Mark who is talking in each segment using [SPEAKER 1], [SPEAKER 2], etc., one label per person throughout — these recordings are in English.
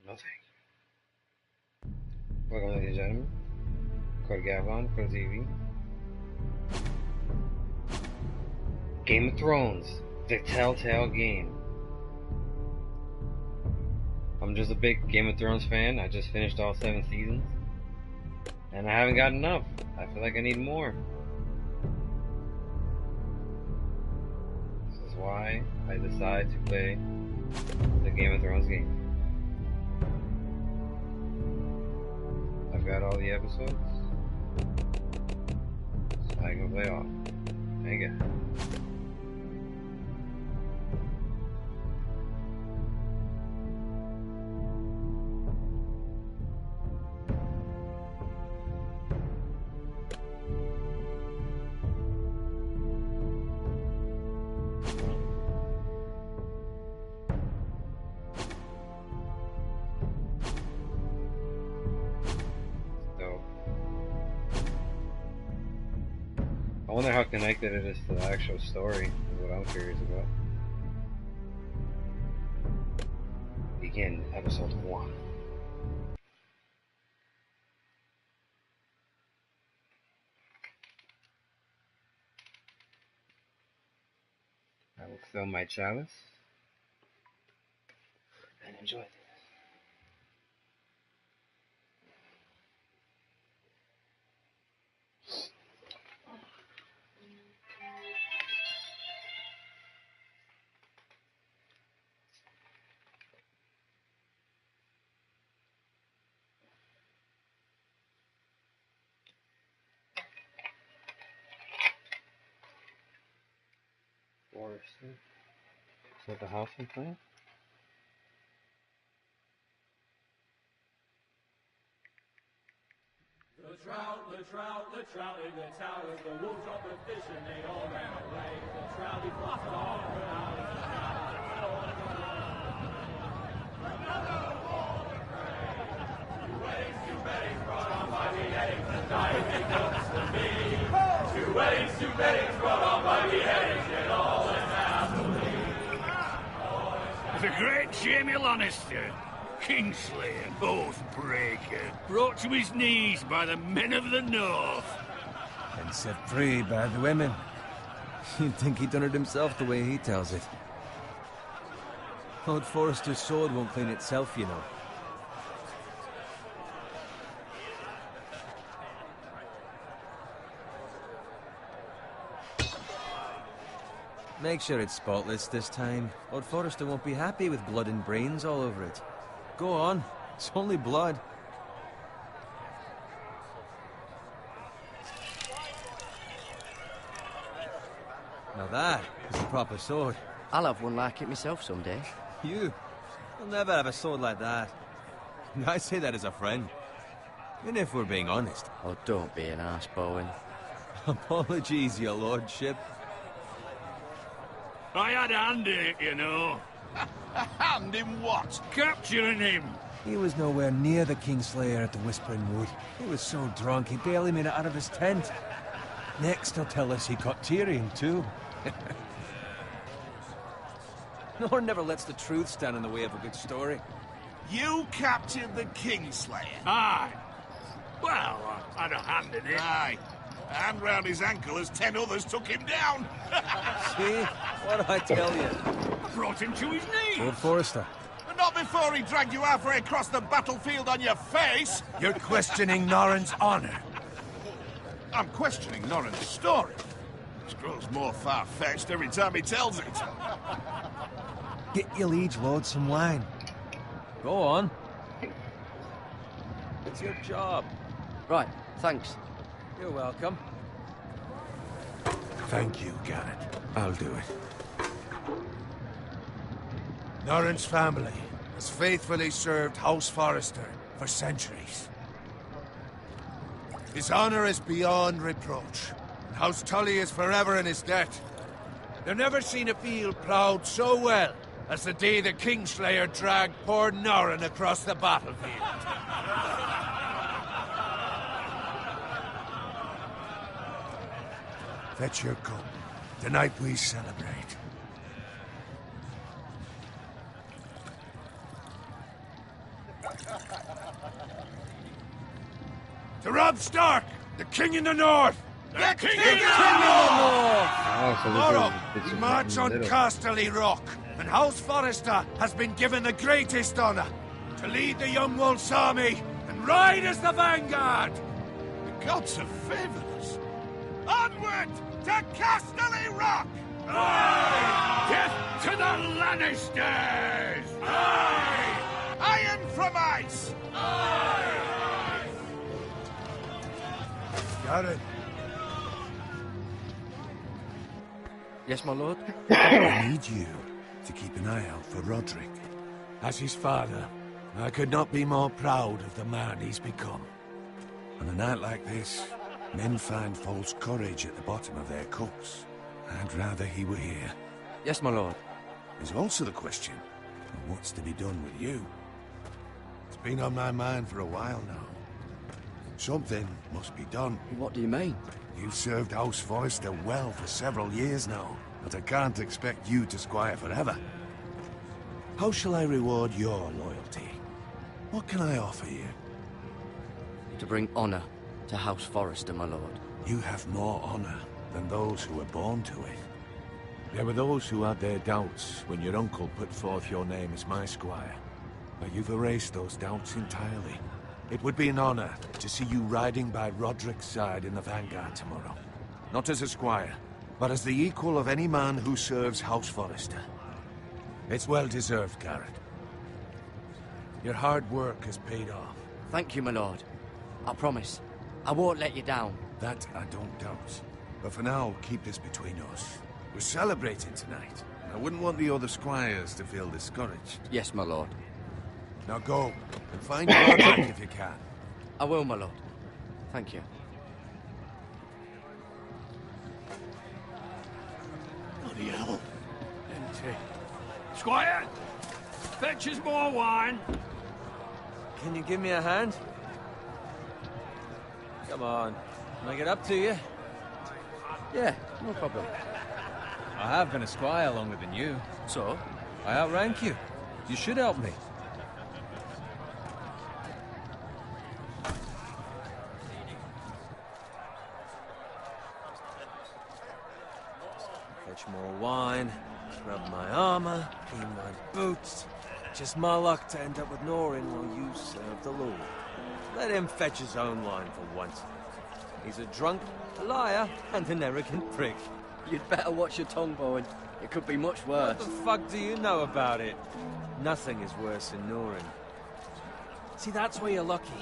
[SPEAKER 1] No thank you. Welcome, ladies and gentlemen. Koda for TV. Game of Thrones, the TellTale game. I'm just a big Game of Thrones fan. I just finished all 7 seasons. And I haven't got enough. I feel like I need more. This is why I decided to play the Game of Thrones game. I've got all the episodes. So I can play all. Thank you. I wonder how connected it is to the actual story, is what I'm curious about. Begin episode 1. I will fill my chalice and enjoy this. Forester. Is that the house I'm playing?
[SPEAKER 2] The trout in the towers, the wolves dropped the fish and they all ran away. The trout, he flopped all around. Another war to pray. 2 weddings brought on by beheadings, and dying make notes to me. 2 weddings brought on by beheadings, and all is happily.
[SPEAKER 3] The great Jamie Lannister, Kingslayer, Oathbreaker, brought to his knees by the men of the North.
[SPEAKER 4] And set free by the women. You'd think he'd done it himself the way he tells it. Lord Forrester's sword won't clean itself, you know. Make sure it's spotless this time. Lord Forrester won't be happy with blood and brains all over it. Go on. It's only blood. Now that is a proper sword.
[SPEAKER 5] I'll have one like it myself someday.
[SPEAKER 4] You? You'll never have a sword like that. I say that as a friend. And if we're being honest.
[SPEAKER 5] Oh, don't be an arse, Bowen.
[SPEAKER 4] Apologies, your lordship.
[SPEAKER 3] I had a hand in it, you know.
[SPEAKER 6] A hand in what?
[SPEAKER 3] Capturing him.
[SPEAKER 4] He was nowhere near the Kingslayer at the Whispering Wood. He was so drunk he barely made it out of his tent. Next he'll tell us he caught Tyrion too. Nor never lets the truth stand in the way of a good story.
[SPEAKER 6] You captured the Kingslayer?
[SPEAKER 3] Aye. Well, I had a hand in it.
[SPEAKER 6] Aye. A hand round his ankle as 10 others took him down.
[SPEAKER 4] See? What did I tell you?
[SPEAKER 3] I brought him to his knees.
[SPEAKER 4] Lord Forrester.
[SPEAKER 6] But not before he dragged you halfway across the battlefield on your face.
[SPEAKER 4] You're questioning Norrin's honor.
[SPEAKER 6] I'm questioning Norrin's story. It grows more far-fetched every time he tells it.
[SPEAKER 4] Get your liege lord some wine. Go on. It's your job.
[SPEAKER 5] Right, thanks.
[SPEAKER 4] You're welcome.
[SPEAKER 7] Thank you, Garrett. I'll do it. Norrin's family has faithfully served House Forrester for centuries. His honor is beyond reproach, and House Tully is forever in his debt. They've never seen a field ploughed so well as the day the Kingslayer dragged poor Norrin across the battlefield. Fetch your cup. Tonight we celebrate. To Robb Stark, the king in the north!
[SPEAKER 6] The king
[SPEAKER 7] The king in the north!
[SPEAKER 1] Oh, so
[SPEAKER 7] Tomorrow,
[SPEAKER 1] this
[SPEAKER 7] we
[SPEAKER 1] is
[SPEAKER 7] march
[SPEAKER 1] in
[SPEAKER 7] on
[SPEAKER 1] the middle.
[SPEAKER 7] Casterly Rock, and House Forrester has been given the greatest honor to lead the Young Wolf's army and ride as the vanguard!
[SPEAKER 6] The gods have favored us. Onward to Casterly Rock!
[SPEAKER 3] Death to the Lannisters!
[SPEAKER 6] Aye! Iron from ice!
[SPEAKER 7] Garrett,
[SPEAKER 5] Yes, my lord?
[SPEAKER 7] I need you to keep an eye out for Roderick. As his father, I could not be more proud of the man he's become. On a night like this, men find false courage at the bottom of their cups. I'd rather he were here.
[SPEAKER 5] Yes, my lord.
[SPEAKER 7] There's also the question of what's to be done with you. It's been on my mind for a while now. Something must be done.
[SPEAKER 5] What do you mean?
[SPEAKER 7] You've served House Forrester well for several years now, but I can't expect you to squire forever. How shall I reward your loyalty? What can I offer you?
[SPEAKER 5] To bring honor to House Forrester, my lord.
[SPEAKER 7] You have more honor than those who were born to it. There were those who had their doubts when your uncle put forth your name as my squire. But you've erased those doubts entirely. It would be an honor to see you riding by Roderick's side in the vanguard tomorrow. Not as a squire, but as the equal of any man who serves House Forrester. It's well deserved, Garrett. Your hard work has paid off.
[SPEAKER 5] Thank you, my lord. I promise. I won't let you down.
[SPEAKER 7] That I don't doubt. But for now, keep this between us. We're celebrating tonight. I wouldn't want the other squires to feel discouraged.
[SPEAKER 5] Yes, my lord.
[SPEAKER 7] Now go, and find Roderick if you can.
[SPEAKER 5] I will, my lord. Thank you.
[SPEAKER 3] Bloody hell. Empty. Squire! Fetch us more wine.
[SPEAKER 4] Can you give me a hand? Come on. Can I get up to you?
[SPEAKER 5] Yeah, no problem.
[SPEAKER 4] I have been a squire longer than you.
[SPEAKER 5] So?
[SPEAKER 4] I outrank you. You should help me. Fetch more wine, scrub my armor, clean my boots. Just my luck to end up with Norin while you serve the Lord. Let him fetch his own wine for once. He's a drunk, a liar, and an arrogant prick.
[SPEAKER 5] You'd better watch your tongue, Bowen. It could be much worse.
[SPEAKER 4] What the fuck do you know about it? Nothing is worse than Norin. See, that's where you're lucky.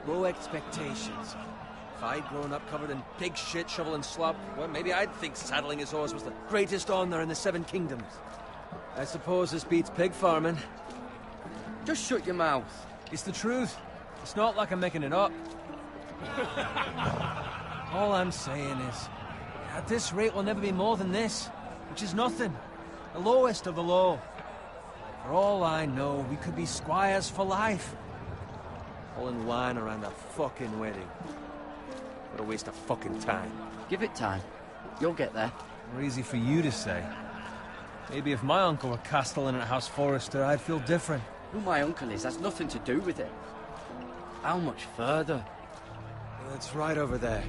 [SPEAKER 4] Low expectations. If I'd grown up covered in pig shit, shovel and slop, well, maybe I'd think saddling his horse was the greatest honor in the Seven Kingdoms. I suppose this beats pig farming.
[SPEAKER 5] Just shut your mouth.
[SPEAKER 4] It's the truth. It's not like I'm making it up. All I'm saying is, at this rate we'll never be more than this, which is nothing. The lowest of the low. For all I know, we could be squires for life. All in line around a fucking wedding. What a waste of fucking time.
[SPEAKER 5] Give it time. You'll get there.
[SPEAKER 4] More easy for you to say. Maybe if my uncle were castellan at House Forrester, I'd feel different.
[SPEAKER 5] Who my uncle is has nothing to do with it. How much further?
[SPEAKER 4] It's right over there.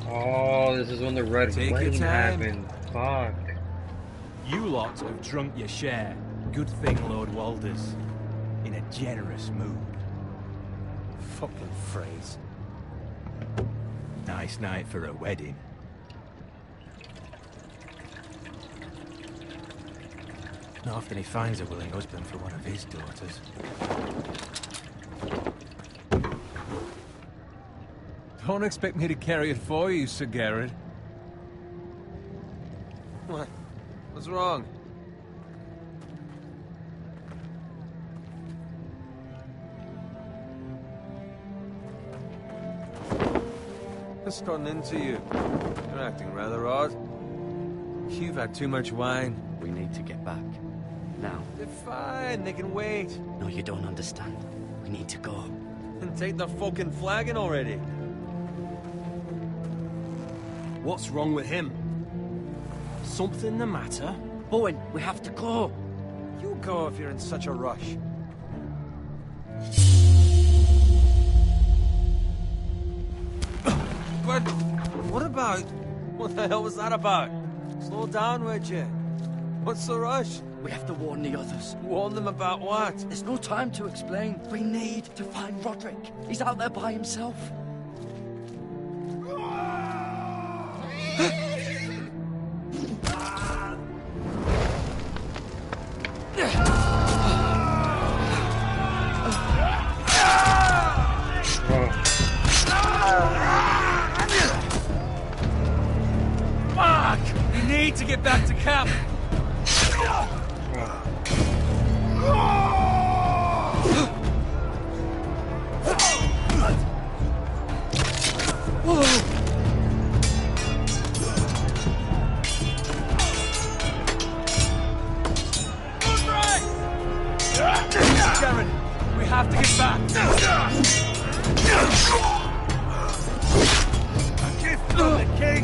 [SPEAKER 1] Oh, this is when the red
[SPEAKER 4] Take your
[SPEAKER 1] wedding
[SPEAKER 4] time.
[SPEAKER 1] happened. Fuck.
[SPEAKER 8] You lot have drunk your share. Good thing, Lord Walder's in a generous mood.
[SPEAKER 4] Fucking phrase.
[SPEAKER 8] Nice night for a wedding. Not often he finds a willing husband for one of his daughters.
[SPEAKER 4] Don't expect me to carry it for you, Sir Garrett. What? What's wrong? What's gotten into you? You're acting rather odd. You've had too much wine.
[SPEAKER 5] We need to get back. Now.
[SPEAKER 4] They're fine, they can wait.
[SPEAKER 5] No, you don't understand. We need to go.
[SPEAKER 4] And take the fucking flagon already. What's wrong with him? Something the matter?
[SPEAKER 5] Bowen, we have to go.
[SPEAKER 4] You go if you're in such a rush. But what about... What the hell was that about? Slow down, would you? What's the rush?
[SPEAKER 5] We have to warn the others.
[SPEAKER 4] Warn them about what?
[SPEAKER 5] There's no time to explain. We need to find Roderick. He's out there by himself.
[SPEAKER 4] Fuck! We need to get back to camp. Sharon, we have to get back. A gift from the king.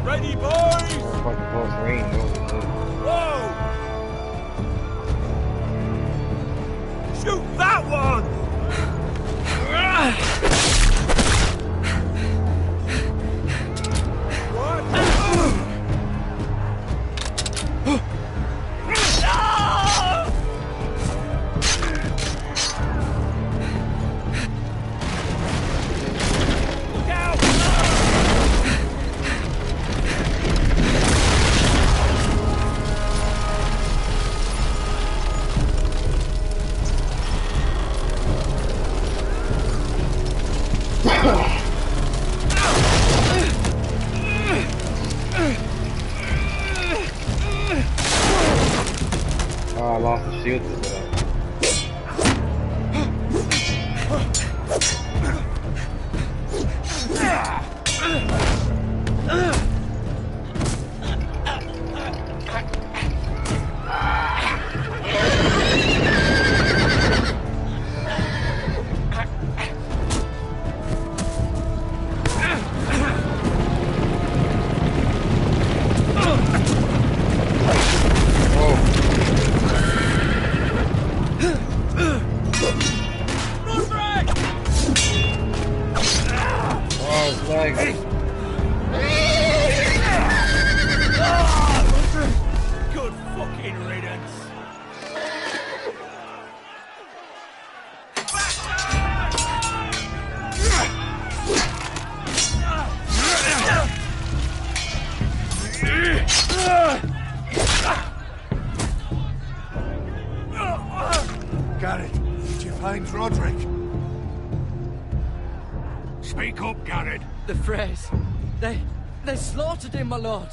[SPEAKER 4] Ready, boys!
[SPEAKER 1] Fucking close range. Holy shit.
[SPEAKER 4] Whoa! Shoot that one! Look out!
[SPEAKER 1] Oh, I lost the shield to that. Oh, it's like...
[SPEAKER 3] Good fucking riddance.
[SPEAKER 7] Garrett, did you find Roderick?
[SPEAKER 3] Speak up, Garrett.
[SPEAKER 5] The Freys. They slaughtered him, my lord.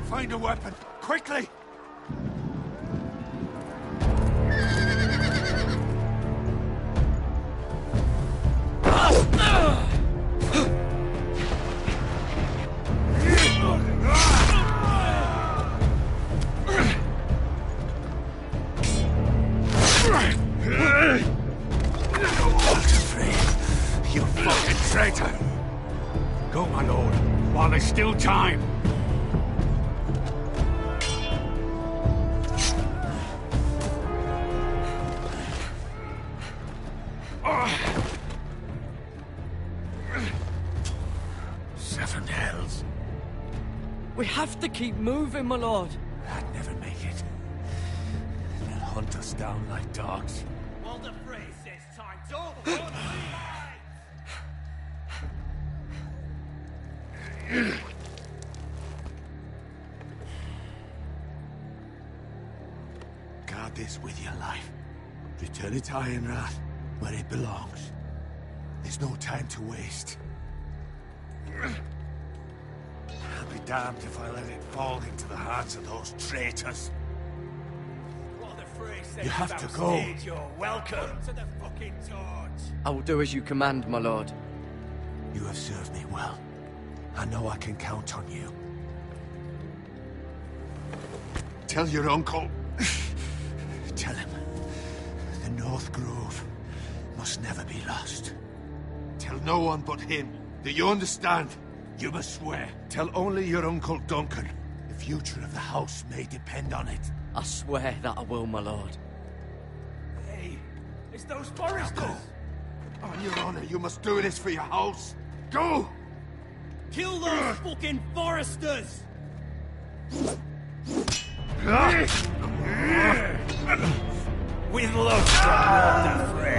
[SPEAKER 7] Find a weapon, quickly!
[SPEAKER 3] You fucking traitor! Go, my lord, while there's still time. Seven hells.
[SPEAKER 5] We have to keep moving, my lord.
[SPEAKER 3] I'd never make it. They'll hunt us down like dogs.
[SPEAKER 8] Well, the phrase says time's over.
[SPEAKER 7] Guard this with your life. Return it to Ironrath, where it belongs. There's no time to waste. I'll be damned if I let it fall into the hands of those traitors. You have to go.
[SPEAKER 3] You're welcome to the fucking torch.
[SPEAKER 5] I will do as you command, my lord.
[SPEAKER 7] You have served me well. I know I can count on you. Tell your uncle. Tell him. The North Grove must never be lost. Tell no one but him. Do you understand? You must swear. Tell only your Uncle Duncan. The future of the house may depend on it.
[SPEAKER 5] I swear that I will, my lord.
[SPEAKER 3] Hey, it's those foresters.
[SPEAKER 7] Go. On your honor, you must do this for your house. Go!
[SPEAKER 3] Kill those fucking foresters! With love from Lord the Frey.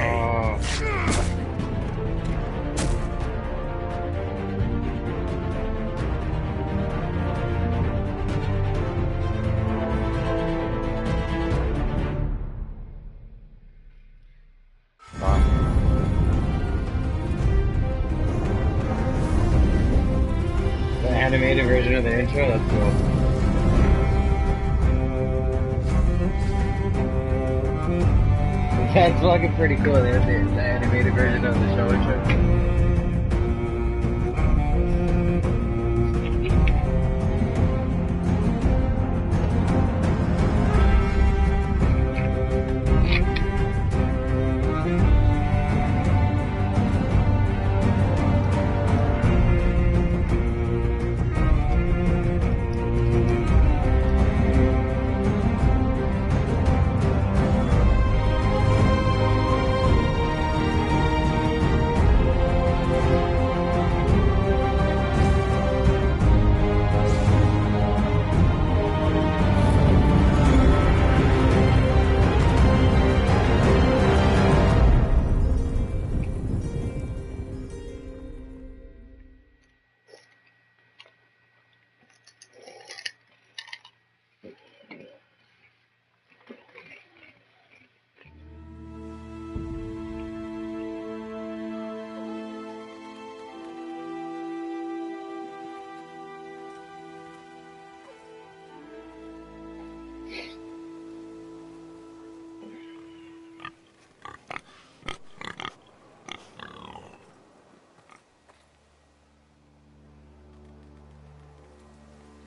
[SPEAKER 1] The animated version of the intro, that's cool. That's fucking pretty cool. There's the animated version of the show intro.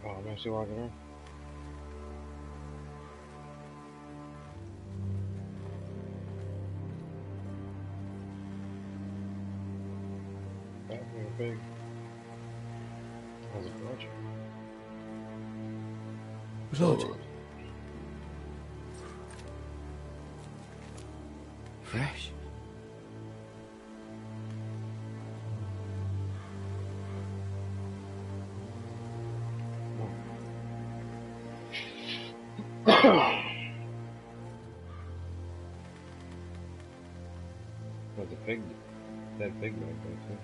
[SPEAKER 1] Oh, I'm actually walking around. That was big. That was a project.
[SPEAKER 5] Lord. Fresh.
[SPEAKER 1] There's a pig, dead pig right there too.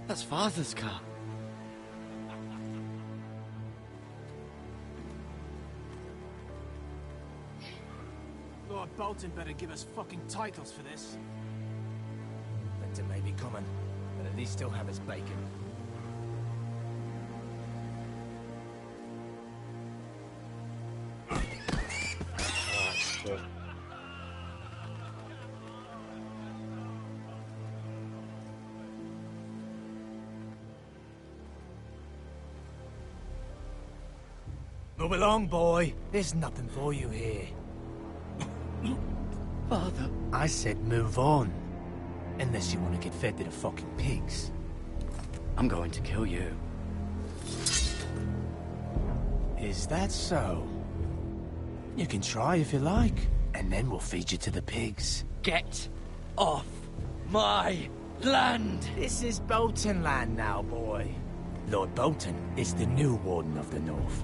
[SPEAKER 5] That's Father's car.
[SPEAKER 4] Lord Bolton better give us fucking titles for this. Winter may be coming, but at least he'll have his bacon.
[SPEAKER 1] Oh, shit.
[SPEAKER 4] Move along, boy. There's nothing for you here.
[SPEAKER 5] Father.
[SPEAKER 4] I said move on. Unless you want to get fed to the fucking pigs.
[SPEAKER 5] I'm going to kill you.
[SPEAKER 4] Is that so? You can try if you like, and then we'll feed you to the pigs.
[SPEAKER 5] Get off my land!
[SPEAKER 4] This is Bolton land now, boy. Lord Bolton is the new Warden of the North.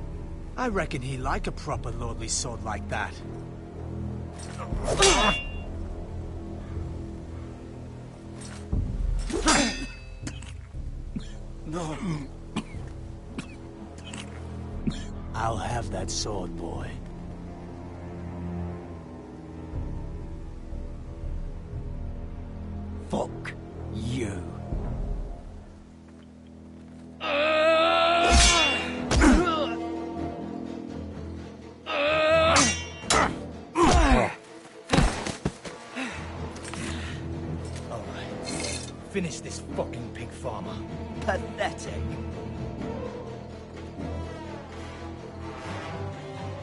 [SPEAKER 4] I reckon he like a proper lordly sword like that.
[SPEAKER 3] No.
[SPEAKER 8] I'll have that sword, boy. Fuck you. Finish this fucking pig farmer.
[SPEAKER 5] Pathetic.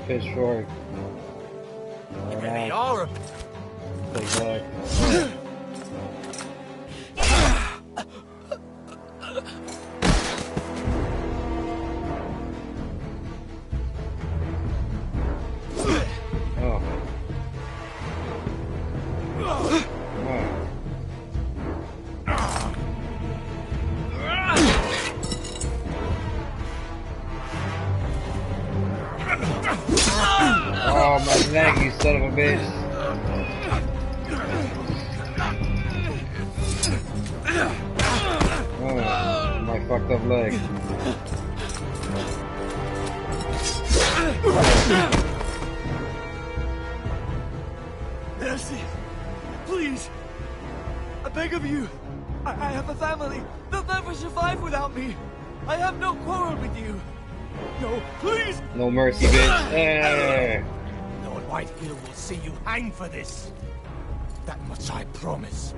[SPEAKER 1] Pitchfork.
[SPEAKER 8] They are a
[SPEAKER 1] Big leg. Oh. Oh. Oh, my leg, you son of a bitch. Oh, my fucked up leg.
[SPEAKER 3] Mercy. Please. I beg of you. I have a family. They'll never survive without me. I have no quarrel with you. No, please.
[SPEAKER 1] No mercy, bitch. Hey.
[SPEAKER 8] Lord Whitehill will see you hang for this. That much I promise.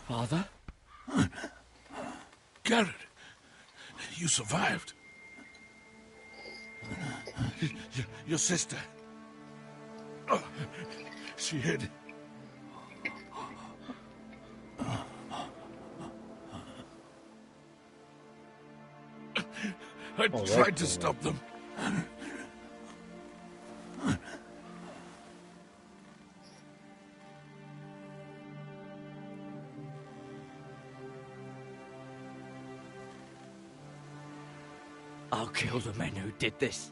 [SPEAKER 3] Father?
[SPEAKER 6] Garrett, you survived. Your sister. Oh, she hid. I tried to stop them.
[SPEAKER 3] I'll kill the men who did this.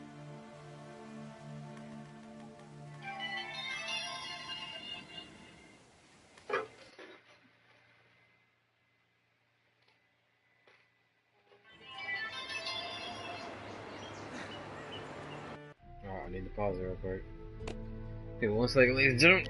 [SPEAKER 1] Oh, I need to pause it real quick. Okay, 1 second, ladies and gentlemen.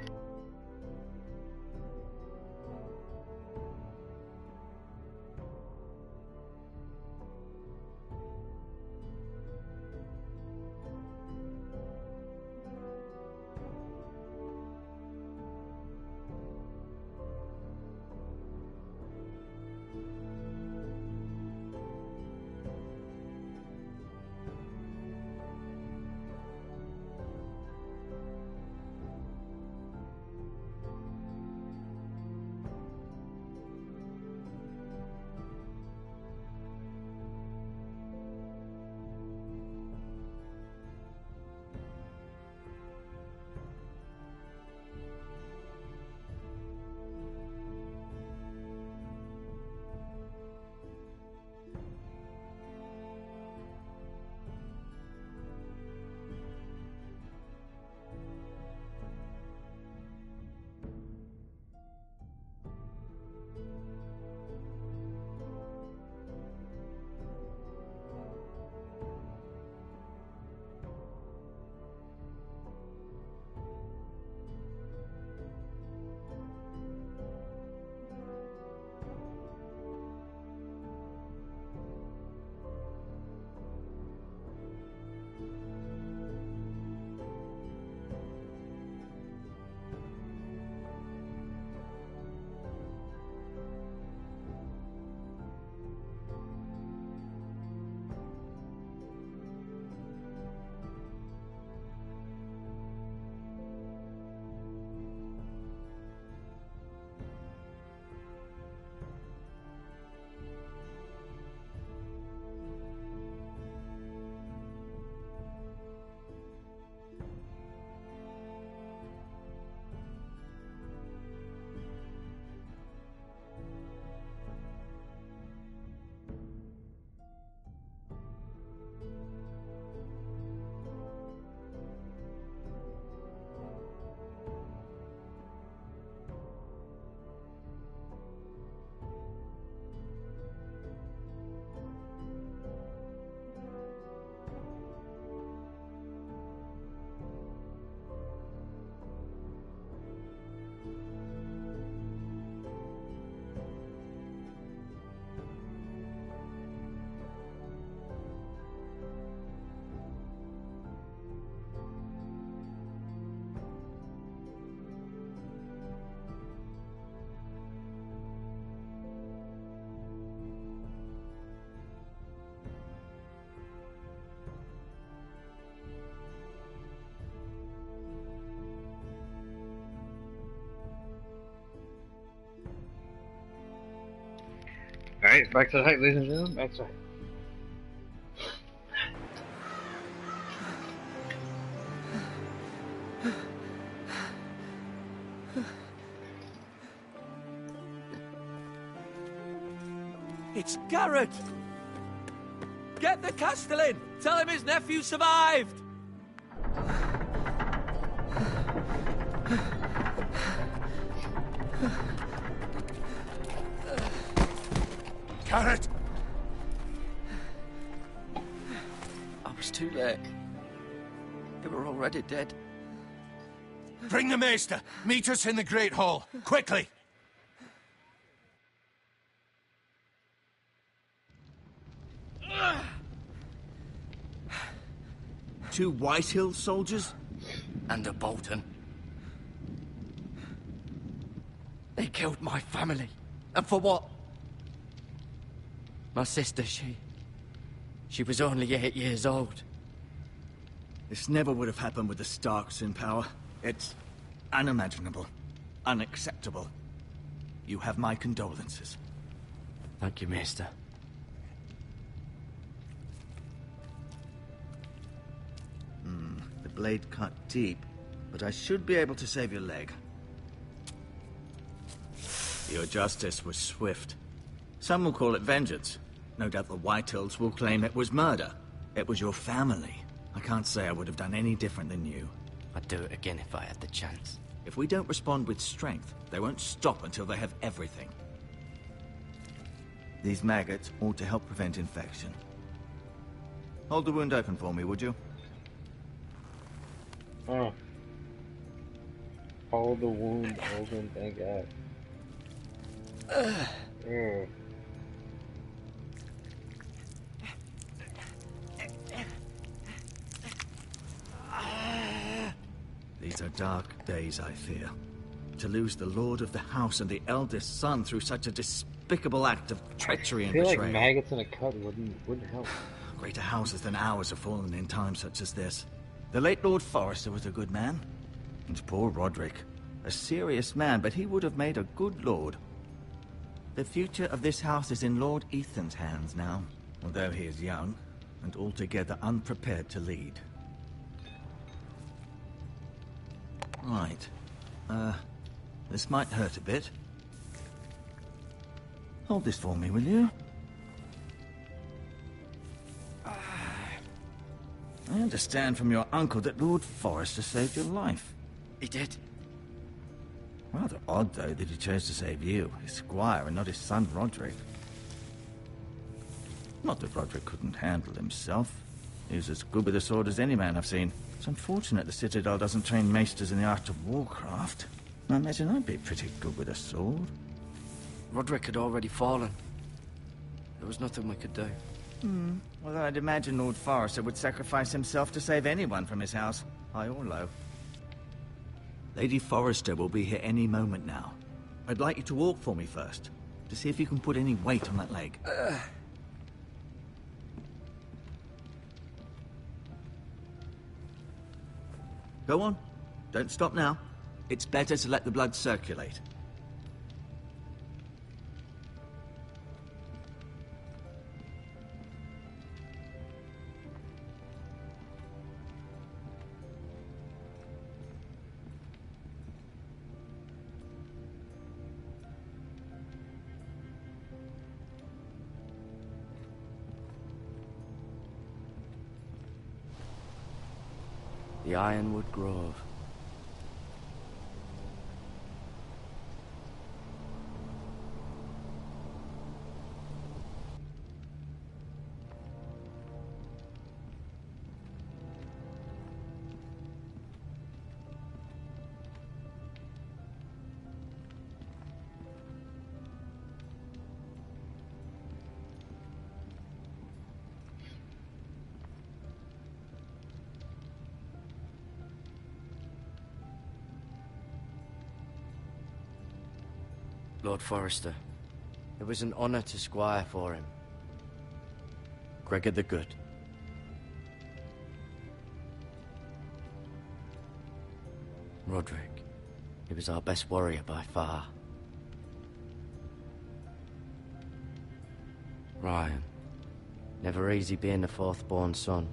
[SPEAKER 1] Alright, back to the hype, ladies and gentlemen. Back to the hype.
[SPEAKER 3] It's Garrett! Get the Castellan! Tell him his nephew survived!
[SPEAKER 7] Garrett!
[SPEAKER 5] I was too late. They were already dead.
[SPEAKER 7] Bring the maester! Meet us in the Great Hall, quickly!
[SPEAKER 3] Two Whitehill soldiers?
[SPEAKER 5] And a Bolton. They killed my family. And for what? My sister, she was only 8 years old.
[SPEAKER 3] This never would have happened with the Starks in power. It's unimaginable. Unacceptable. You have my condolences.
[SPEAKER 5] Thank you, Maester.
[SPEAKER 3] The blade cut deep, but I should be able to save your leg. Your justice was swift. Some will call it vengeance. No doubt the Whitehills will claim it was murder. It was your family. I can't say I would have done any different than you.
[SPEAKER 5] I'd do it again if I had the chance.
[SPEAKER 3] If we don't respond with strength, they won't stop until they have everything. These maggots ought to help prevent infection. Hold the wound open for me, would you?
[SPEAKER 1] Oh. Hold the wound open, thank God. Ugh.
[SPEAKER 3] These are dark days, I fear. To lose the lord of the house and the eldest son through such a despicable act of treachery and
[SPEAKER 1] I feel
[SPEAKER 3] betrayal.
[SPEAKER 1] like maggots in a cut wouldn't help.
[SPEAKER 3] Greater houses than ours have fallen in times such as this. The late Lord Forrester was a good man. And poor Roderick. A serious man, but he would have made a good lord. The future of this house is in Lord Ethan's hands now, although he is young and altogether unprepared to lead. Right. This might hurt a bit. Hold this for me, will you? I understand from your uncle that Lord Forrester saved your life.
[SPEAKER 5] He did.
[SPEAKER 3] Rather odd, though, that he chose to save you, his squire, and not his son Roderick. Not that Roderick couldn't handle himself. He was as good with a sword as any man I've seen. It's unfortunate the Citadel doesn't train maesters in the art of warcraft. I imagine I'd be pretty good with a sword.
[SPEAKER 5] Roderick had already fallen. There was nothing we could do.
[SPEAKER 3] Although I'd imagine Lord Forrester would sacrifice himself to save anyone from his house, high or low. Lady Forrester will be here any moment now. I'd like you to walk for me first, to see if you can put any weight on that leg. Go on. Don't stop now. It's better to let the blood circulate.
[SPEAKER 5] The Ironwood Grove. Lord Forrester. It was an honor to squire for him. Gregor the Good. Roderick. He was our best warrior by far. Ryan. Never easy being the fourth-born son.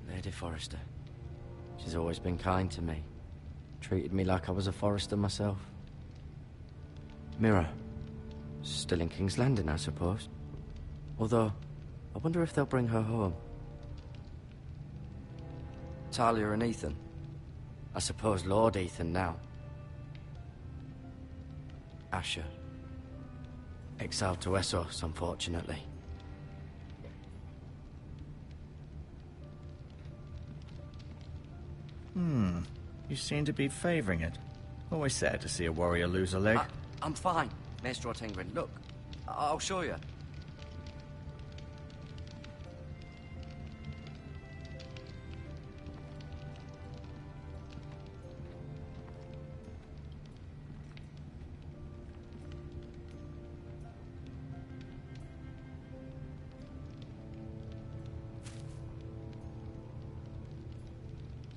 [SPEAKER 5] Lady Forrester. She's always been kind to me. Treated me like I was a Forrester myself. Mirror. Still in King's Landing, I suppose. Although, I wonder if they'll bring her home. Talia and Ethan. I suppose Lord Ethan now. Asher. Exiled to Essos, unfortunately.
[SPEAKER 3] You seem to be favoring it. Always sad to see a warrior lose a leg.
[SPEAKER 5] I'm fine, Maestro Tingrin. Look, I'll show you.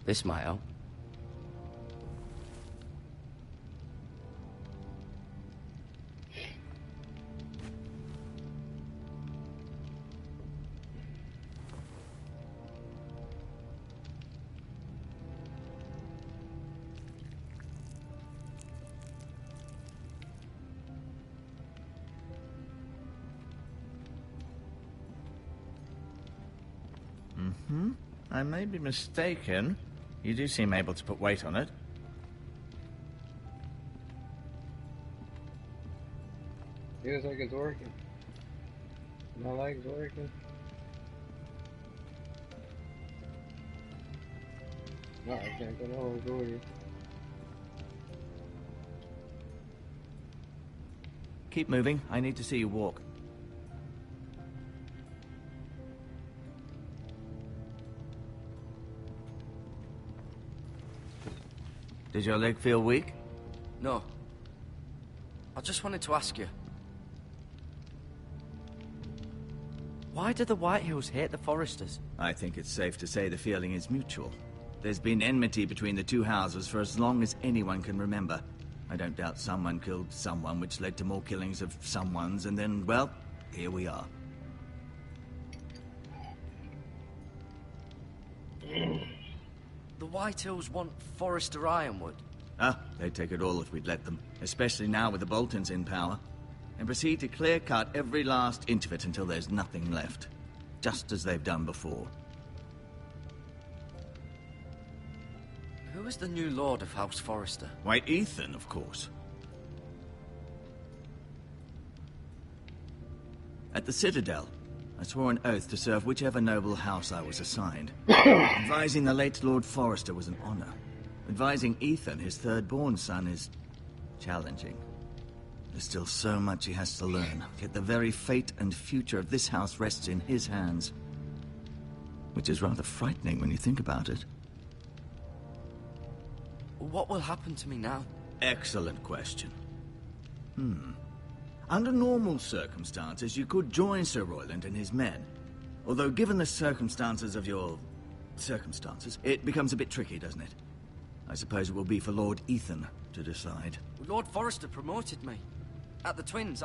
[SPEAKER 5] This might help.
[SPEAKER 3] I may be mistaken. You do seem able to put weight on it.
[SPEAKER 1] Feels like it's working. My leg's working. No, I can't go over to you.
[SPEAKER 3] Keep moving. I need to see you walk. Does your leg feel weak?
[SPEAKER 5] No. I just wanted to ask you. Why do the Whitehills hate the Forresters?
[SPEAKER 3] I think it's safe to say the feeling is mutual. There's been enmity between the two houses for as long as anyone can remember. I don't doubt someone killed someone, which led to more killings of someones, and then, well, here we are.
[SPEAKER 5] The Whitehills want Forrester Ironwood.
[SPEAKER 3] They'd take it all if we'd let them, especially now with the Boltons in power, and proceed to clear-cut every last inch of it until there's nothing left, just as they've done before.
[SPEAKER 5] Who is the new Lord of House Forrester?
[SPEAKER 3] Why, Ethan, of course. At the Citadel, I swore an oath to serve whichever noble house I was assigned. Advising the late Lord Forrester was an honor. Advising Ethan, his third-born son, is challenging. There's still so much he has to learn, yet the very fate and future of this house rests in his hands. Which is rather frightening when you think about it.
[SPEAKER 5] What will happen to me now?
[SPEAKER 3] Excellent question. Under normal circumstances, you could join Sir Royland and his men. Although, given the circumstances of your circumstances, it becomes a bit tricky, doesn't it? I suppose it will be for Lord Ethan to decide.
[SPEAKER 5] Lord Forrester promoted me. At the Twins,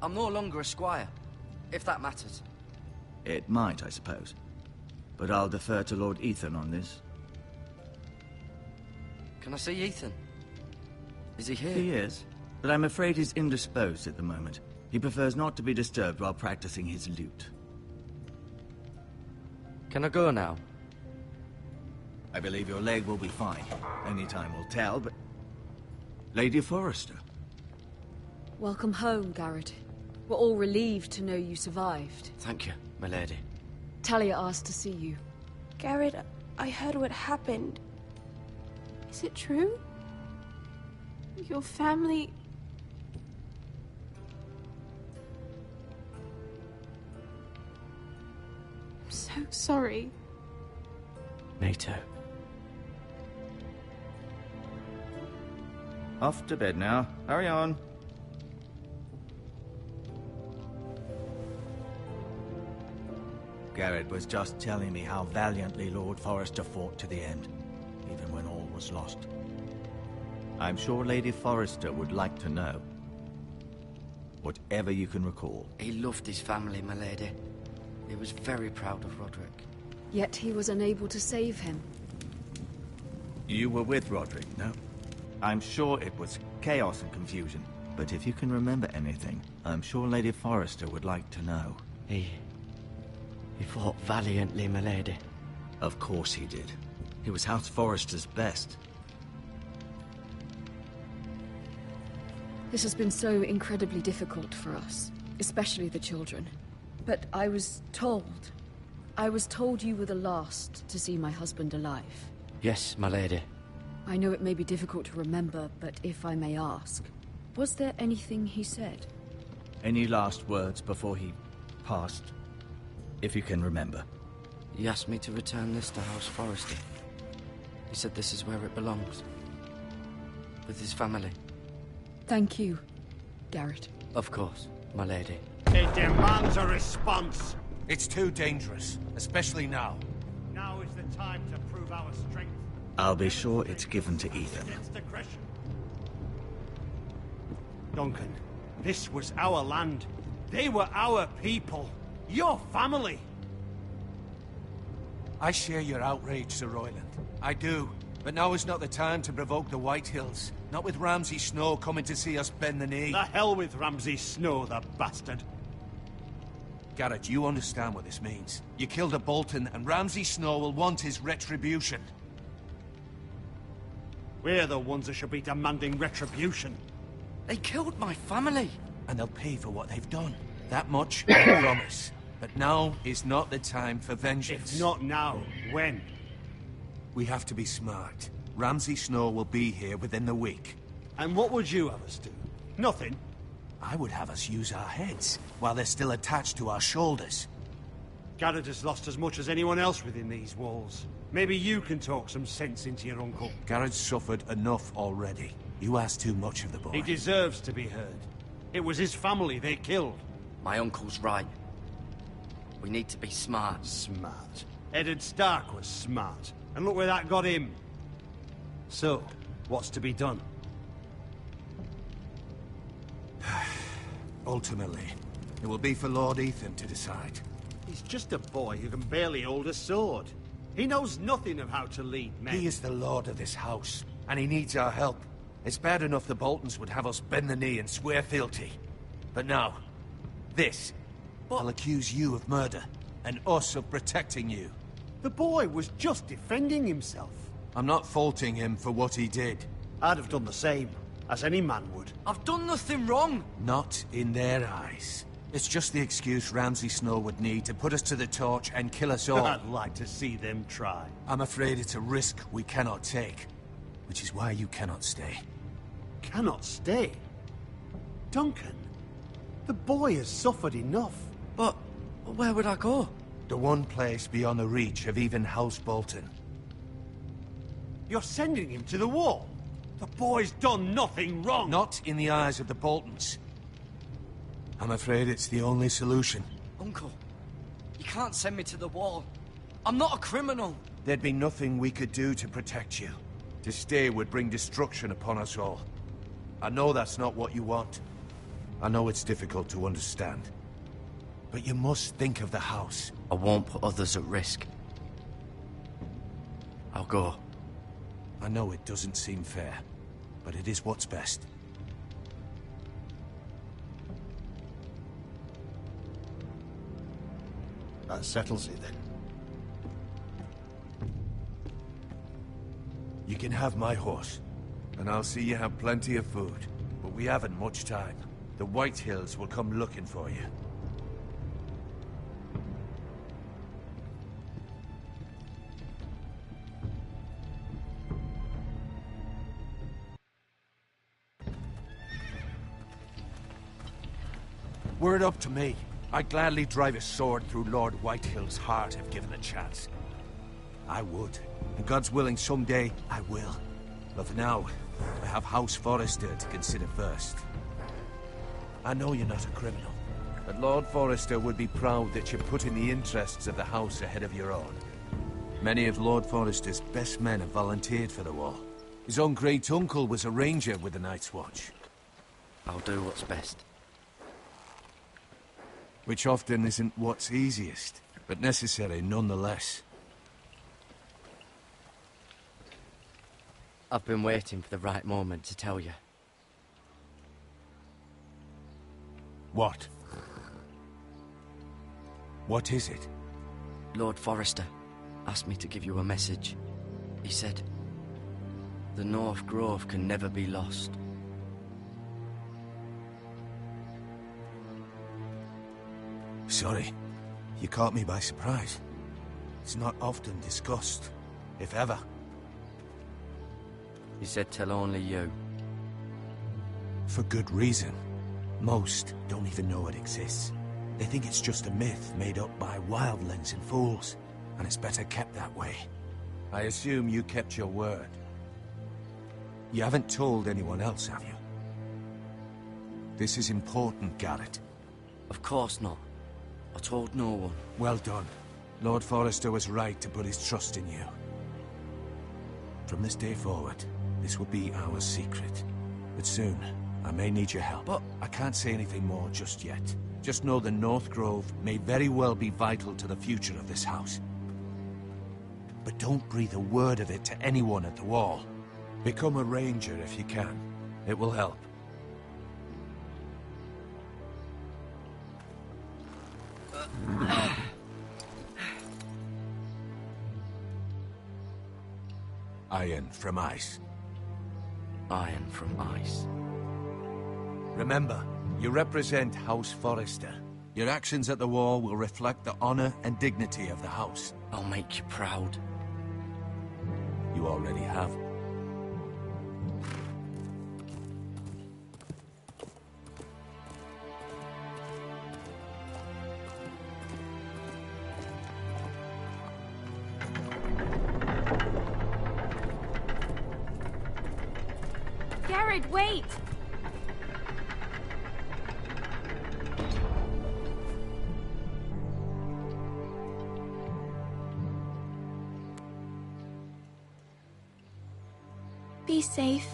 [SPEAKER 5] I'm no longer a squire, if that matters.
[SPEAKER 3] It might, I suppose. But I'll defer to Lord Ethan on this.
[SPEAKER 5] Can I see Ethan? Is he here?
[SPEAKER 3] He is, but I'm afraid he's indisposed at the moment. He prefers not to be disturbed while practicing his lute.
[SPEAKER 5] Can I go now?
[SPEAKER 3] I believe your leg will be fine. Only time will tell, but... Lady Forrester.
[SPEAKER 9] Welcome home, Garrett. We're all relieved to know you survived.
[SPEAKER 5] Thank you, my lady.
[SPEAKER 9] Talia asked to see you.
[SPEAKER 10] Garrett, I heard what happened. Is it true? Your family... I'm so sorry.
[SPEAKER 5] Me too.
[SPEAKER 3] Off to bed now. Hurry on. Garrett was just telling me how valiantly Lord Forrester fought to the end, even when all was lost. I'm sure Lady Forrester would like to know. Whatever you can recall.
[SPEAKER 5] He loved his family, my lady. He was very proud of Roderick.
[SPEAKER 9] Yet he was unable to save him.
[SPEAKER 3] You were with Roderick, no? I'm sure it was chaos and confusion. But if you can remember anything, I'm sure Lady Forrester would like to know.
[SPEAKER 5] He fought valiantly, my lady.
[SPEAKER 3] Of course he did. He was House Forrester's best.
[SPEAKER 9] This has been so incredibly difficult for us, especially the children. But I was told you were the last to see my husband alive.
[SPEAKER 5] Yes, my lady.
[SPEAKER 9] I know it may be difficult to remember, but if I may ask, was there anything he said?
[SPEAKER 3] Any last words before he passed? If you can remember.
[SPEAKER 5] He asked me to return this to House Forrester. He said this is where it belongs. With his family.
[SPEAKER 9] Thank you, Garrett.
[SPEAKER 5] Of course, my lady.
[SPEAKER 11] It demands a response.
[SPEAKER 7] It's too dangerous, especially now.
[SPEAKER 11] Now is the time to prove our strength.
[SPEAKER 3] I'll be sure it's given to Ethan.
[SPEAKER 11] Against aggression. Duncan, this was our land. They were our people. Your family.
[SPEAKER 7] I share your outrage, Sir Royland. I do. But now is not the time to provoke the White Hills. Not with Ramsay Snow coming to see us bend the knee.
[SPEAKER 11] The hell with Ramsay Snow, the bastard.
[SPEAKER 7] Garrett, you understand what this means. You killed a Bolton, and Ramsay Snow will want his retribution.
[SPEAKER 11] We're the ones that should be demanding retribution.
[SPEAKER 5] They killed my family.
[SPEAKER 7] And they'll pay for what they've done. That much, I promise. But now is not the time for vengeance.
[SPEAKER 11] If not now, when?
[SPEAKER 7] We have to be smart. Ramsay Snow will be here within the week.
[SPEAKER 11] And what would you have us do? Nothing?
[SPEAKER 7] I would have us use our heads, while they're still attached to our shoulders.
[SPEAKER 11] Garrett has lost as much as anyone else within these walls. Maybe you can talk some sense into your uncle.
[SPEAKER 7] Garrett's suffered enough already. You ask too much of the boy.
[SPEAKER 11] He deserves to be heard. It was his family they killed.
[SPEAKER 5] My uncle's right. We need to be smart.
[SPEAKER 11] Smart. Eddard Stark was smart. And look where that got him. So, what's to be done?
[SPEAKER 7] Ultimately, it will be for Lord Ethan to decide.
[SPEAKER 11] He's just a boy who can barely hold a sword. He knows nothing of how to lead men.
[SPEAKER 7] He is the lord of this house, and he needs our help. It's bad enough the Boltons would have us bend the knee and swear fealty. But now, this. I'll accuse you of murder, and us of protecting you.
[SPEAKER 11] The boy was just defending himself.
[SPEAKER 7] I'm not faulting him for what he did.
[SPEAKER 11] I'd have done the same, as any man would.
[SPEAKER 5] I've done nothing wrong.
[SPEAKER 7] Not in their eyes. It's just the excuse Ramsay Snow would need to put us to the torch and kill us all.
[SPEAKER 11] I'd like to see them try.
[SPEAKER 7] I'm afraid it's a risk we cannot take, which is why you cannot stay.
[SPEAKER 11] Cannot stay? Duncan, the boy has suffered enough.
[SPEAKER 5] But where would I go?
[SPEAKER 7] The one place beyond the reach of even House Bolton.
[SPEAKER 11] You're sending him to the wall? The boy's done nothing wrong!
[SPEAKER 7] Not in the eyes of the Boltons. I'm afraid it's the only solution.
[SPEAKER 5] Uncle, you can't send me to the wall. I'm not a criminal.
[SPEAKER 7] There'd be nothing we could do to protect you. To stay would bring destruction upon us all. I know that's not what you want. I know it's difficult to understand. But you must think of the house.
[SPEAKER 5] I won't put others at risk. I'll go.
[SPEAKER 7] I know it doesn't seem fair, but it is what's best.
[SPEAKER 11] That settles it then.
[SPEAKER 7] You can have my horse, and I'll see you have plenty of food. But we haven't much time. The White Hills will come looking for you. Were it up to me, I'd gladly drive a sword through Lord Whitehill's heart if given a chance. I would. And God's willing, someday I will. But for now, I have House Forrester to consider first. I know you're not a criminal, but Lord Forrester would be proud that you're putting the interests of the house ahead of your own. Many of Lord Forrester's best men have volunteered for the war. His own great-uncle was a ranger with the Night's Watch.
[SPEAKER 5] I'll do what's best.
[SPEAKER 7] Which often isn't what's easiest, but necessary nonetheless.
[SPEAKER 5] I've been waiting for the right moment to tell you.
[SPEAKER 7] What? What is it?
[SPEAKER 5] Lord Forrester asked me to give you a message. He said, the North Grove can never be lost.
[SPEAKER 7] Sorry, you caught me by surprise. It's not often discussed, if ever.
[SPEAKER 5] He said tell only you.
[SPEAKER 7] For good reason. Most don't even know it exists. They think it's just a myth made up by wildlings and fools, and it's better kept that way. I assume you kept your word. You haven't told anyone else, have you? This is important, Garrett.
[SPEAKER 5] Of course not. I told no one.
[SPEAKER 7] Well done. Lord Forrester was right to put his trust in you. From this day forward, this will be our secret. But soon, I may need your help. But I can't say anything more just yet. Just know the North Grove may very well be vital to the future of this house. But don't breathe a word of it to anyone at the Wall. Become a ranger if you can. It will help. Iron from ice.
[SPEAKER 5] Iron from ice.
[SPEAKER 7] Remember, you represent House Forrester. Your actions at the Wall will reflect the honor and dignity of the house.
[SPEAKER 5] I'll make you proud.
[SPEAKER 7] You already have.
[SPEAKER 10] Garrett, wait! Be safe.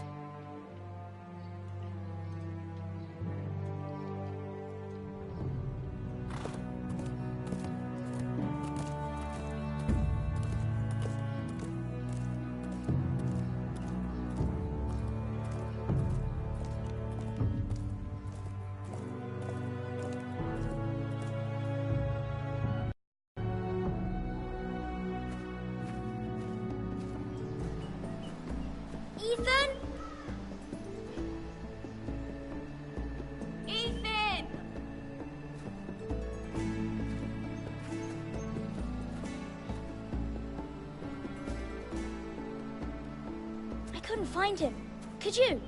[SPEAKER 12] Ethan? Ethan! I couldn't find him. Could you?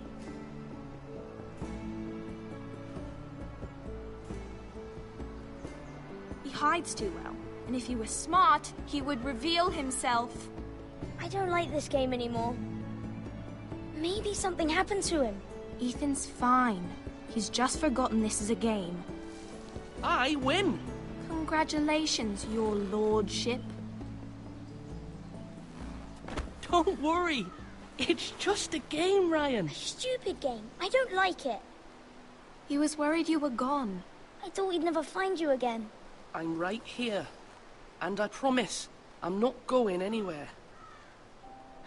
[SPEAKER 10] He hides too well, and if he was smart, he would reveal himself.
[SPEAKER 12] I don't like this game anymore. Maybe something happened to him.
[SPEAKER 10] Ethan's fine. He's just forgotten this is a game.
[SPEAKER 13] I win!
[SPEAKER 10] Congratulations, your lordship.
[SPEAKER 13] Don't worry. It's just a game, Ryan.
[SPEAKER 12] A stupid game. I don't like it.
[SPEAKER 10] He was worried you were gone.
[SPEAKER 12] I thought we'd never find you again.
[SPEAKER 13] I'm right here. And I promise, I'm not going anywhere.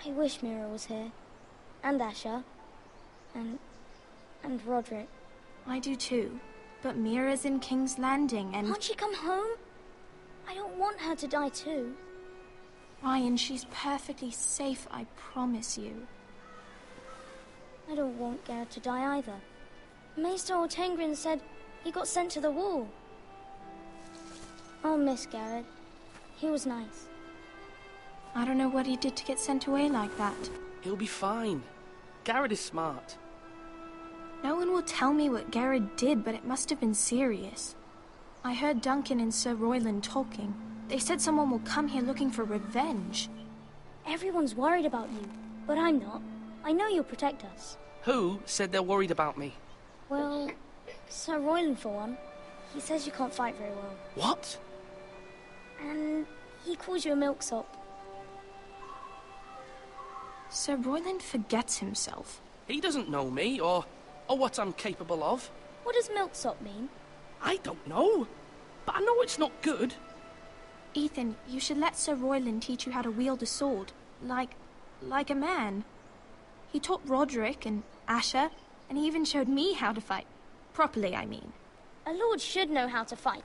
[SPEAKER 12] I wish Mira was here. And Asher. And Roderick.
[SPEAKER 10] I do too. But Mira's in King's Landing and...
[SPEAKER 12] Can't she come home? I don't want her to die too.
[SPEAKER 10] Ryan, she's perfectly safe, I promise you.
[SPEAKER 12] I don't want Garrett to die either. Maester Ortengrin said he got sent to the Wall. I'll miss Garrett. He was nice.
[SPEAKER 10] I don't know what he did to get sent away like that.
[SPEAKER 13] He'll be fine. Garrett is smart.
[SPEAKER 10] No one will tell me what Garrett did, but it must have been serious. I heard Duncan and Sir Royland talking. They said someone will come here looking for revenge.
[SPEAKER 12] Everyone's worried about you, but I'm not. I know you'll protect us.
[SPEAKER 13] Who said they're worried about me?
[SPEAKER 12] Well, Sir Royland for one. He says you can't fight very well.
[SPEAKER 13] What?
[SPEAKER 12] And he calls you a milksop.
[SPEAKER 10] Sir Royland forgets himself.
[SPEAKER 13] He doesn't know me, or what I'm capable of.
[SPEAKER 12] What does milksop mean?
[SPEAKER 13] I don't know. But I know it's not good.
[SPEAKER 10] Ethan, you should let Sir Royland teach you how to wield a sword. Like a man. He taught Roderick and Asher, and he even showed me how to fight. Properly, I mean.
[SPEAKER 12] A lord should know how to fight.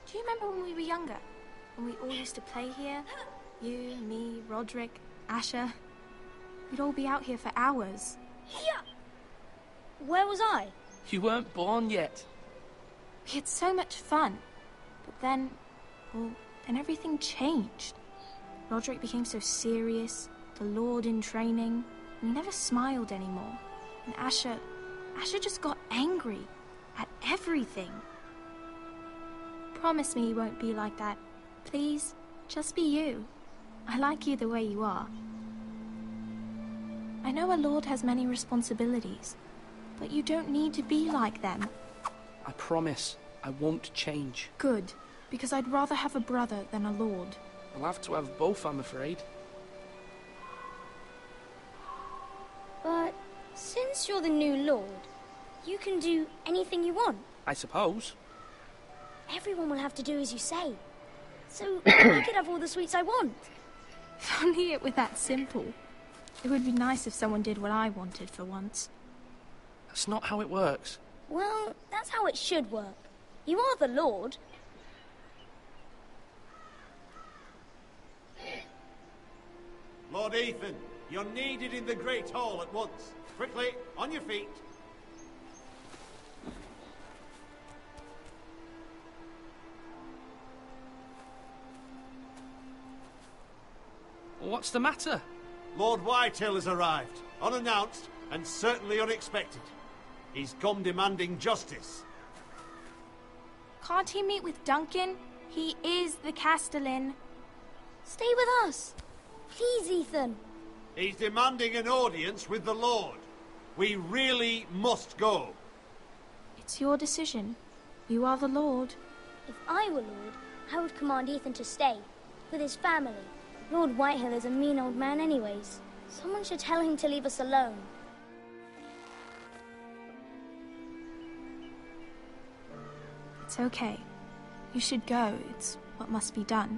[SPEAKER 10] Do you remember when we were younger? When we all used to play here? You, me, Roderick, Asher. We'd all be out here for hours.
[SPEAKER 12] Yeah. Where was I?
[SPEAKER 13] You weren't born yet.
[SPEAKER 10] We had so much fun. But then, well, then everything changed. Roderick became so serious, the Lord in training, and he never smiled anymore. And Asher just got angry at everything. Promise me you won't be like that. Please, just be you. I like you the way you are. I know a lord has many responsibilities, but you don't need to be like them.
[SPEAKER 13] I promise I won't change.
[SPEAKER 10] Good, because I'd rather have a brother than a lord.
[SPEAKER 13] I'll have to have both, I'm afraid.
[SPEAKER 12] But since you're the new lord, you can do anything you want.
[SPEAKER 13] I suppose.
[SPEAKER 12] Everyone will have to do as you say. So I could have all the sweets I want.
[SPEAKER 10] If only it were that simple. It would be nice if someone did what I wanted for once.
[SPEAKER 13] That's not how it works.
[SPEAKER 12] Well, that's how it should work. You are the lord.
[SPEAKER 11] Lord Ethan, you're needed in the Great Hall at once. Quickly, on your feet.
[SPEAKER 13] What's the matter?
[SPEAKER 11] Lord Whitehill has arrived, unannounced and certainly unexpected. He's come demanding justice.
[SPEAKER 10] Can't he meet with Duncan? He is the Castellan.
[SPEAKER 12] Stay with us. Please, Ethan.
[SPEAKER 11] He's demanding an audience with the Lord. We really must go.
[SPEAKER 10] It's your decision. You are the Lord.
[SPEAKER 12] If I were lord, I would command Ethan to stay, with his family. Lord Whitehill is a mean old man anyways. Someone should tell him to leave us alone.
[SPEAKER 10] It's okay. You should go. It's what must be done.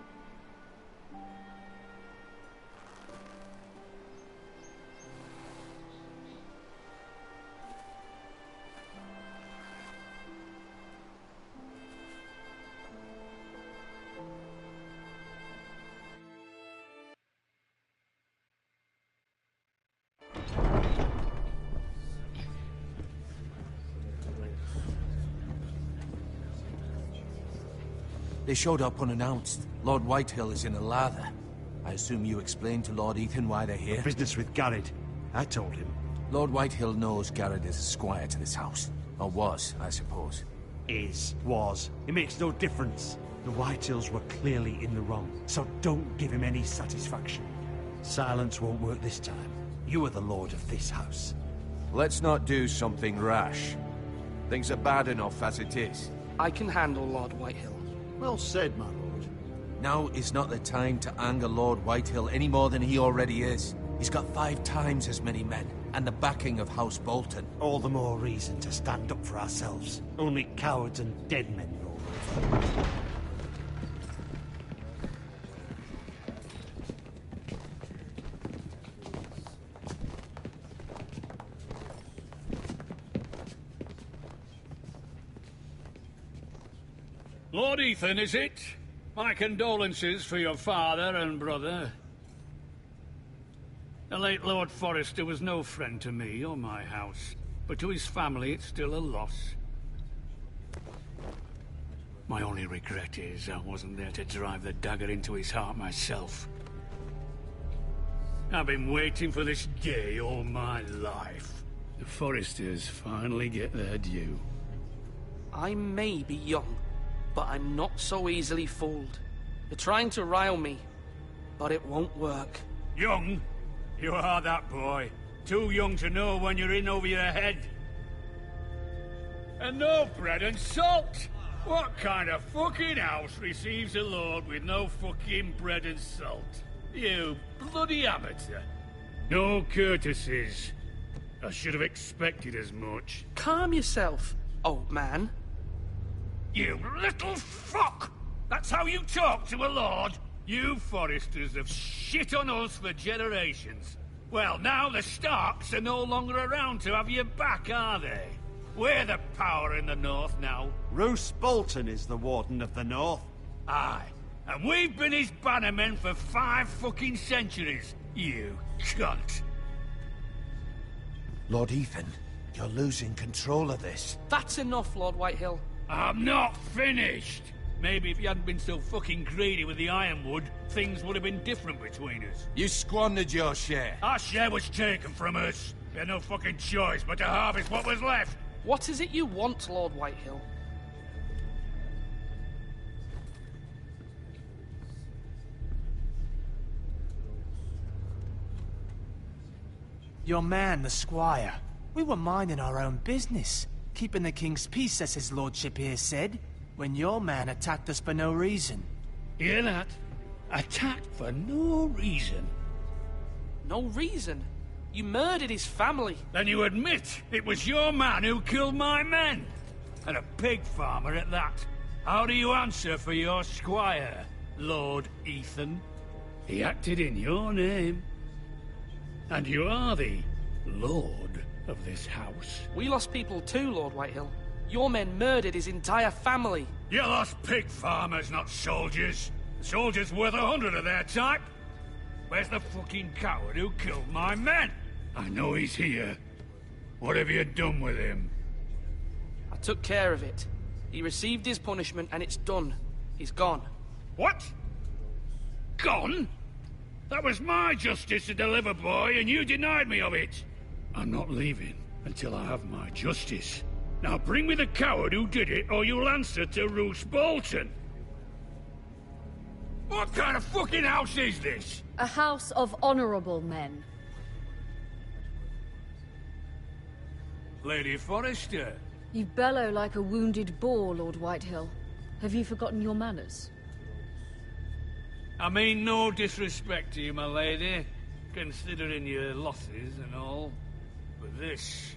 [SPEAKER 7] They showed up unannounced. Lord Whitehill is in a lather. I assume you explained to Lord Ethan why they're here?
[SPEAKER 11] Business with Garrett. I told him.
[SPEAKER 7] Lord Whitehill knows Garrett is a squire to this house. Or was, I suppose.
[SPEAKER 11] Was. It makes no difference. The Whitehills were clearly in the wrong, so don't give him any satisfaction. Silence won't work this time. You are the lord of this house.
[SPEAKER 3] Let's not do something rash. Things are bad enough as it is.
[SPEAKER 13] I can handle Lord Whitehill.
[SPEAKER 11] Well said, my lord.
[SPEAKER 7] Now is not the time to anger Lord Whitehill any more than he already is. He's got 5 times as many men, and the backing of House Bolton.
[SPEAKER 11] All the more reason to stand up for ourselves. Only cowards and dead men roll over.
[SPEAKER 14] Lord Ethan, is it? My condolences for your father and brother. The late Lord Forrester was no friend to me or my house, but to his family it's still a loss. My only regret is I wasn't there to drive the dagger into his heart myself. I've been waiting for this day all my life. The Forresters finally get their due.
[SPEAKER 13] I may be young, but I'm not so easily fooled. You're trying to rile me, but it won't work.
[SPEAKER 14] Young? You are that boy. Too young to know when you're in over your head. And no bread and salt! What kind of fucking house receives a lord with no fucking bread and salt? You bloody amateur. No courtesies. I should have expected as much.
[SPEAKER 13] Calm yourself, old man.
[SPEAKER 14] You little fuck! That's how you talk to a lord? You Foresters have shit on us for generations. Well, now the Starks are no longer around to have your back, are they? We're the power in the north now.
[SPEAKER 11] Roose Bolton is the Warden of the North.
[SPEAKER 14] Aye. And we've been his bannermen for 5 fucking centuries. You cunt.
[SPEAKER 7] Lord Ethan, you're losing control of this.
[SPEAKER 13] That's enough, Lord Whitehill.
[SPEAKER 14] I'm not finished. Maybe if you hadn't been so fucking greedy with the ironwood, things would have been different between us.
[SPEAKER 7] You squandered your share.
[SPEAKER 14] Our share was taken from us. We had no fucking choice but to harvest what was left.
[SPEAKER 13] What is it you want, Lord Whitehill?
[SPEAKER 15] Your man, the squire. We were minding our own business, keeping the king's peace, as his lordship here said, when your man attacked us for no reason.
[SPEAKER 14] Hear that? Attacked for no reason.
[SPEAKER 13] No reason? You murdered his family.
[SPEAKER 14] Then you admit it was your man who killed my men. And a pig farmer at that. How do you answer for your squire, Lord Ethan? He acted in your name. And you are the lord of this house.
[SPEAKER 13] We lost people too, Lord Whitehill. Your men murdered his entire family.
[SPEAKER 14] You lost pig farmers, not soldiers. The soldiers worth 100 of their type. Where's the fucking coward who killed my men? I know he's here. What have you done with him?
[SPEAKER 13] I took care of it. He received his punishment and it's done. He's gone.
[SPEAKER 14] What? Gone? That was my justice to deliver, boy, and you denied me of it. I'm not leaving until I have my justice. Now bring me the coward who did it, or you'll answer to Roose Bolton. What kind of fucking house is this?
[SPEAKER 9] A house of honorable men.
[SPEAKER 14] Lady Forrester.
[SPEAKER 9] You bellow like a wounded boar, Lord Whitehill. Have you forgotten your manners?
[SPEAKER 14] I mean no disrespect to you, my lady, considering your losses and all. But this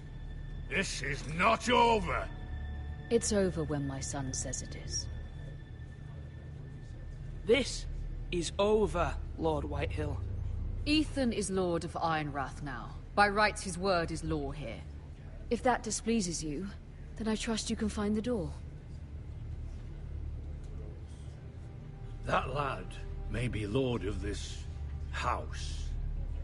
[SPEAKER 14] is not over.
[SPEAKER 9] It's over when my son says it is.
[SPEAKER 13] This is over, Lord Whitehill.
[SPEAKER 9] Ethan is Lord of Ironrath now. By rights, his word is law here. If that displeases you, then I trust you can find the door.
[SPEAKER 14] That lad may be lord of this house,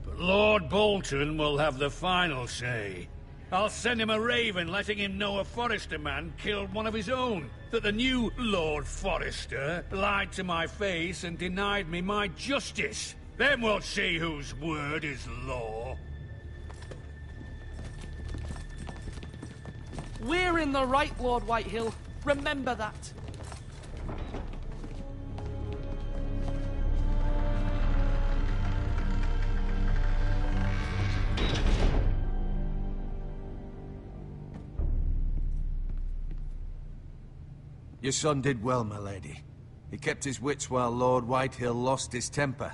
[SPEAKER 14] but Lord Bolton will have the final say. I'll send him a raven letting him know a Forrester man killed one of his own, that the new Lord Forrester lied to my face and denied me my justice. Then we'll see whose word is law.
[SPEAKER 13] We're in the right, Lord Whitehill. Remember that.
[SPEAKER 7] Your son did well, my lady. He kept his wits while Lord Whitehill lost his temper.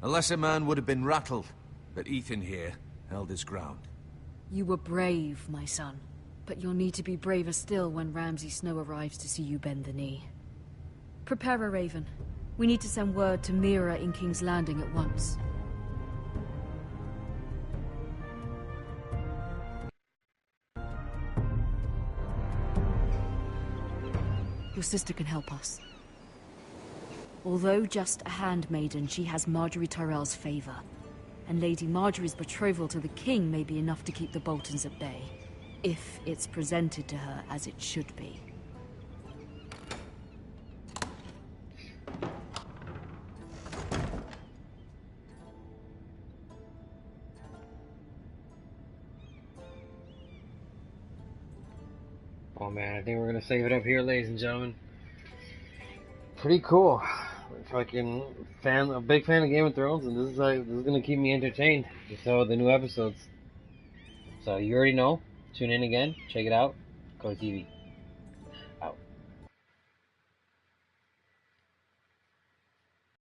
[SPEAKER 7] A lesser man would have been rattled, but Ethan here held his ground.
[SPEAKER 9] You were brave, my son. But you'll need to be braver still when Ramsay Snow arrives to see you bend the knee. Prepare a raven. We need to send word to Mira in King's Landing at once. Your sister can help us. Although just a handmaiden, she has Marjorie Tyrell's favor. And Lady Marjorie's betrothal to the king may be enough to keep the Boltons at bay. If it's presented to her as it should be.
[SPEAKER 1] Oh man, I think we're gonna save it up here, ladies and gentlemen. Pretty cool. Fucking a big fan of Game of Thrones, and this is gonna keep me entertained. Just so the new episodes. So you already know. Tune in again. Check it out. Koda TV.